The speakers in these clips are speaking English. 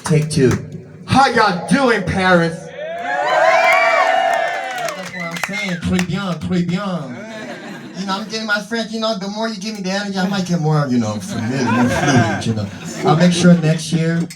Take two. How y'all doing, Paris? That's what I'm saying. Très bien, très bien. You know, I'm getting my French, you know, the more you give me the energy, I might get more, you know, familiar, more fluent, you know. I'll make sure next year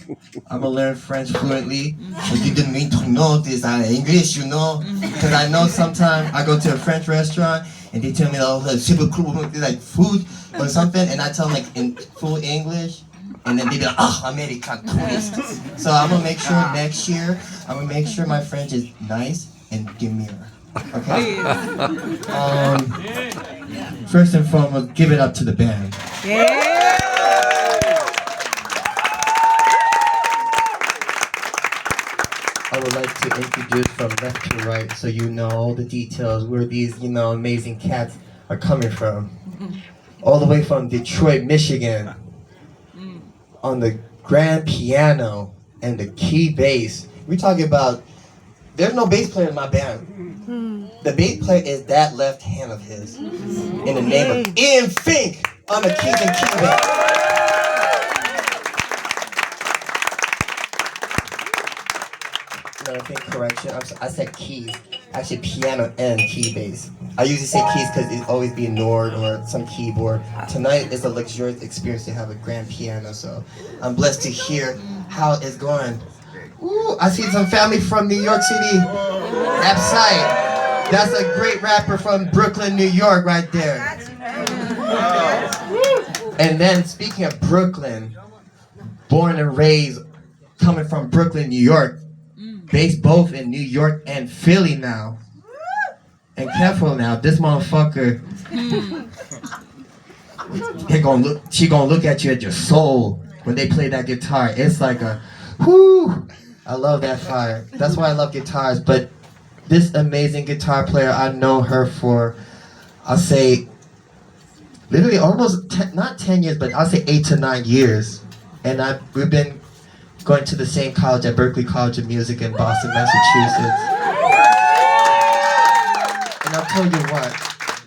I'm gonna learn French fluently. So you didn't mean to know this English, you know? Because I know sometimes I go to a French restaurant and they tell me, oh, super cool, like food or something, and I tell them like in full English. And then they be like, oh, American tourist. So I'm gonna make sure next year, I'm gonna make sure my French is nice and demure. Okay? First and foremost, give it up to the band. I would like to introduce from left to right so you know all the details where these, you know, amazing cats are coming from. All the way from Detroit, Michigan. On the grand piano and the key bass. We're talking about, there's no bass player in my band. The bass player is that left hand of his. In the name of Ian Fink on the keys and key bass. Another thing, correction, I said keys. Actually piano and key bass. I usually say keys because it's always be Nord or some keyboard. Tonight is a luxurious experience to have a grand piano, so I'm blessed to hear how it's going. Ooh, I see some family from New York City. Abside. That's a great rapper from Brooklyn, New York right there. And then speaking of Brooklyn, born and raised, coming from Brooklyn, New York, based both in New York and Philly now. And careful now, this motherfucker, she gonna look at you at your soul when they play that guitar. It's like a, whoo, I love that fire. That's why I love guitars. But this amazing guitar player, I know her for, I'll say, literally almost, not 10 years, but I'll say 8 to 9 years. And we've been going to the same college at Berklee College of Music in Boston, Massachusetts. And I'll tell you what,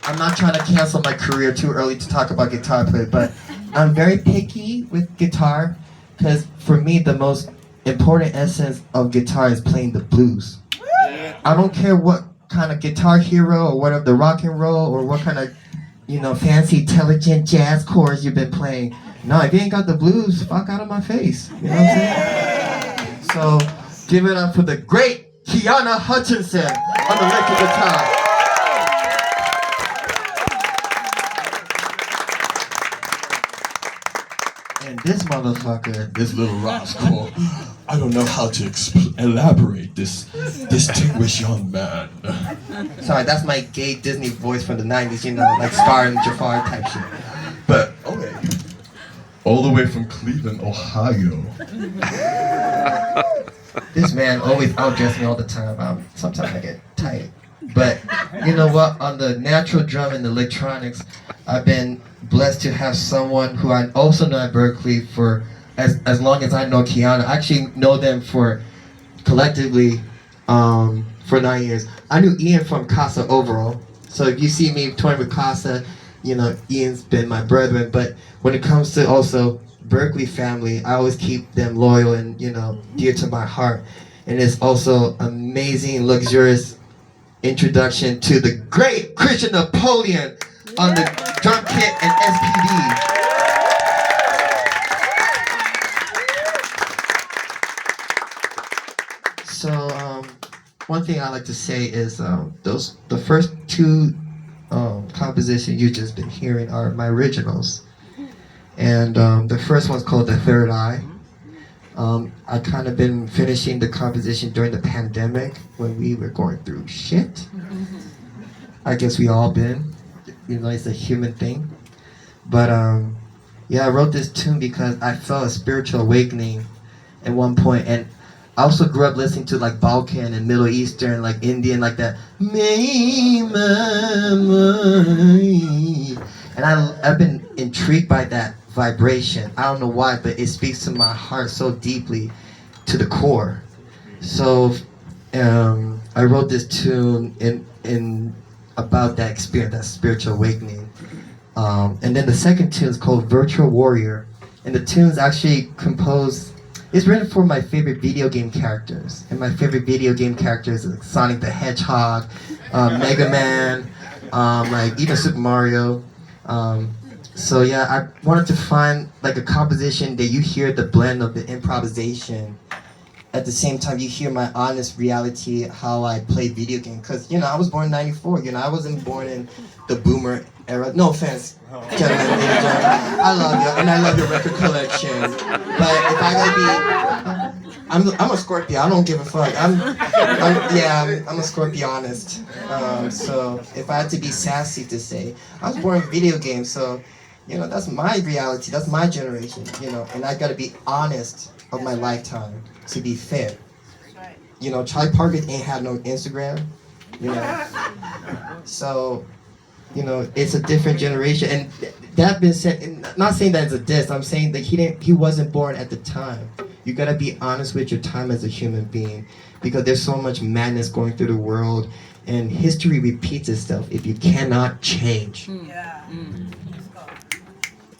I'm not trying to cancel my career too early to talk about guitar play, but I'm very picky with guitar because for me the most important essence of guitar is playing the blues. I don't care what kind of Guitar Hero or whatever, the rock and roll or what kind of, you know, fancy intelligent jazz chords you've been playing. No, if you ain't got the blues, fuck out of my face. You know what I'm saying? So give it up for the great Keyanna Hutchinson on the electric guitar. And this motherfucker, This little rascal, I don't know how to elaborate this distinguished young man. sorry, that's my gay Disney voice from the 90s, you know, like Scar and Jafar type shit. But, okay. All the way from Cleveland, Ohio. This man always outdressed me all the time. Sometimes I get tired. But you know what? On the natural drum and the electronics, I've been blessed to have someone who I also know at Berklee for as long as I know Keyanna. I actually know them for collectively for 9 years. I knew Ian from Casa Overall. So if you see me touring with Casa, you know, Ian's been my brethren. But when it comes to also Berklee family, I always keep them loyal and, you know, dear to my heart. And it's also amazing, luxurious introduction to the great Christian Napoleon on the drum kit and SPD. So one thing I like to say is the first two compositions you've just been hearing are my originals. And the first one's called The Third Eye. I kind of been finishing the composition during the pandemic when we were going through shit. I guess we all been. You know, it's a human thing. But yeah, I wrote this tune because I felt a spiritual awakening at one point. And I also grew up listening to like Balkan and Middle Eastern, like Indian, like that. And I've been intrigued by that vibration. I don't know why, but it speaks to my heart so deeply, to the core. So I wrote this tune in about that experience, that spiritual awakening. And then the second tune is called Virtual Warrior. And the tune's actually composed, It's written for my favorite video game characters, and my favorite video game characters are Sonic the Hedgehog, Mega Man, like even Super Mario. So yeah, I wanted to find like a composition that you hear the blend of the improvisation. At the same time, you hear my honest reality, how I play video games. Because, you know, I was born in 94. You know, I wasn't born in the boomer era. No offense, gentlemen, ladies and gentlemen. I love you, and I love your record collection. But if I gotta be... I'm a Scorpio. I don't give a fuck. I'm a Scorpionist. So if I had to be sassy to say, I was born in video games, so... You know, that's my reality, that's my generation, you know, and I gotta be honest of my lifetime to be fair. You know, Charlie Parker ain't had no Instagram, you know. So, you know, it's a different generation. And that being said, and not saying that it's a diss, I'm saying that he wasn't born at the time. You gotta be honest with your time as a human being, because there's so much madness going through the world, and history repeats itself if you cannot change.